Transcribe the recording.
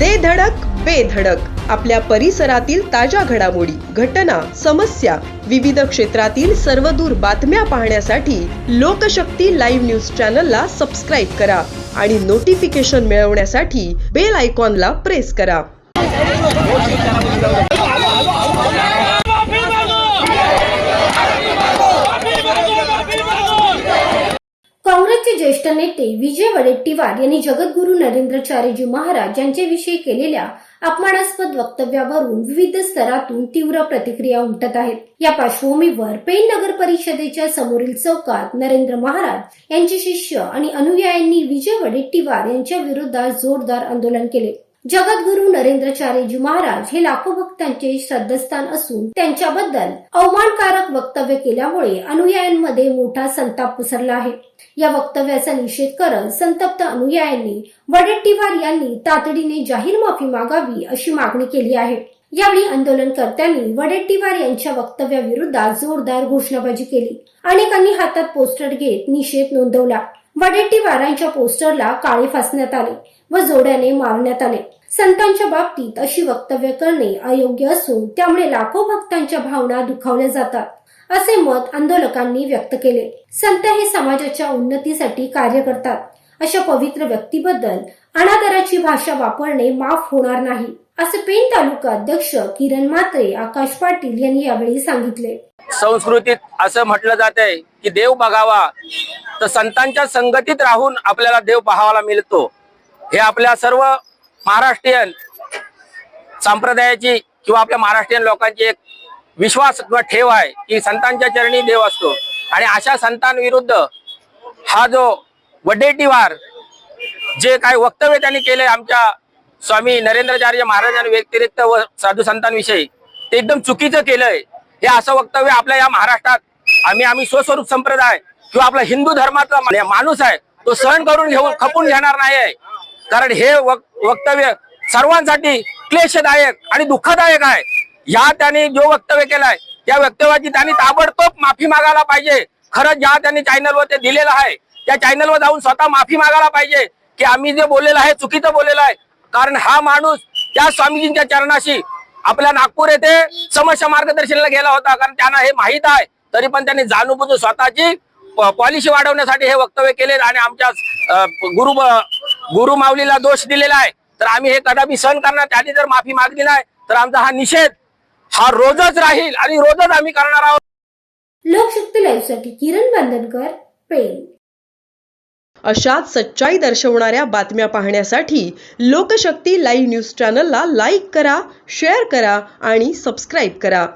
दे धडक बेधडक आपल्या परिसरातील ताज्या घडामोडी, घटना, समस्या, विविध क्षेत्रातील सर्वदूर बातम्या पाहण्यासाठी लोकशक्ती लाईव्ह न्यूज चॅनलला सबस्क्राईब करा आणि नोटिफिकेशन मिळवण्यासाठी बेल आयकॉनला प्रेस करा। काँग्रेसचे ज्येष्ठ नेते विजय वडेट्टीवार यांनी जगद्गुरू नरेंद्राचार्यजी महाराज यांच्याविषयी केलेल्या अपमानास्पद वक्तव्यावरून विविध स्तरातून तीव्र प्रतिक्रिया उमटत आहेत। या पार्श्वभूमीवर पेण नगर परिषदेच्या समोरील चौकात नरेंद्र महाराज यांचे शिष्य आणि अनुयायांनी विजय वडेट्टीवार यांच्या विरोधात जोरदार आंदोलन केले। जगद्गुरू नरेंद्राचार्यजी महाराज हे लाखो भक्तांचे श्रद्धास्थान असून त्यांच्याबद्दल अवमानकारक वक्तव्य केल्यामुळे अनुयायांमध्ये मोठा संताप पसरला आहे। या वक्तव्याचा निषेध करत संतप्त अनुयायांनी वडेट्टीवार यांनी तातडीने जाहीर माफी मागावी अशी मागणी केली आहे। यावेळी आंदोलनकर्त्यांनी वडेट्टीवार यांच्या वक्तव्याविरोधात जोरदार घोषणाबाजी केली। अनेकांनी हातात पोस्टर घेत निषेध नोंदवला। वडेट्टीवारांच्या पोस्टरला काळे फासण्यात आले व जोड्याने मारण्यात आले। संतांच्या बाबतीत अशी वक्तव्य करणे अयोग्य असून त्यामुळे लाखो भक्तांच्या भावना दुखावल्या जातात असे मत आंदोलकांनी व्यक्त केले। संत हे समाजाच्या उन्नतीसाठी कार्य करतात, अशा पवित्र व्यक्तीबद्दल अनादराची भाषा वापरणे माफ होणार नाही असे पेण तालुका अध्यक्ष किरण म्हात्रे, आकाश पाटील यांनी यावेळी सांगितले। संस्कृतीत असं म्हटलं जाते की देव बघावा तर संतांच्या संगतीत राहून आपल्याला देव पाहायला मिळतो। हे आपल्या सर्व महाराष्ट्रीयन संप्रदायाची किंवा आपल्या महाराष्ट्रीयन लोकांची एक विश्वास किंवा ठेव आहे की संतांच्या चरणी देव असतो। आणि अशा संतांविरुद्ध हा जो वडेट्टीवार जे काही वक्तव्य त्यांनी केले आमच्या स्वामी नरेंद्राचार्य महाराजांनी व्यतिरिक्त व साधू संतांविषयी, ते एकदम चुकीचं केलंय। हे असं वक्तव्य आपल्या या महाराष्ट्रात आम्ही स्वस्वरूप संप्रदाय किंवा आपला हिंदू धर्माचा माणूस आहे तो सहन करून घेऊन खपून घेणार नाही आहे। कारण हे वक्तव्य सर्वांसाठी क्लेशदायक आणि दुःखदायक आहे। या त्यांनी जो वक्तव्य केलाय त्या वक्तव्याची त्यांनी ताबडतोब माफी मागायला पाहिजे। खरंच ज्या त्यांनी चॅनलवर ते दिलेलं आहे त्या चॅनलवर जाऊन स्वतः माफी मागायला पाहिजे की आम्ही जे बोललेलं आहे चुकीचं बोललेलं आहे। कारण हा माणूस त्या स्वामीजींच्या चरणाशी आपल्या नागपूर येथे समस्या मार्गदर्शनाला गेला होता। कारण त्यांना हे माहित आहे, तरी पण त्यांनी जाणूनबुजून स्वतःची पॉलिसी वाढवण्यासाठी हे वक्तव्य केले आणि आमच्या गुरु माऊलीला दोष दिलेला आहे। तर आम्ही हे कदापि सहन करणार। त्यांनी जर माफी मागली नाही तर आमचा हा निषेध हा रोजच राहील आणि रोजच आम्ही करणार आहोत। लोकशक्ती लाईव्ह साठी किरण बांधनकर, पेण। अशाच सच्चाई दर्शवणाऱ्या बातम्या पाहण्यासाठी लोकशक्ती लाईव्ह न्यूज चॅनलला लाईक करा, शेअर करा आणि सबस्क्राईब करा।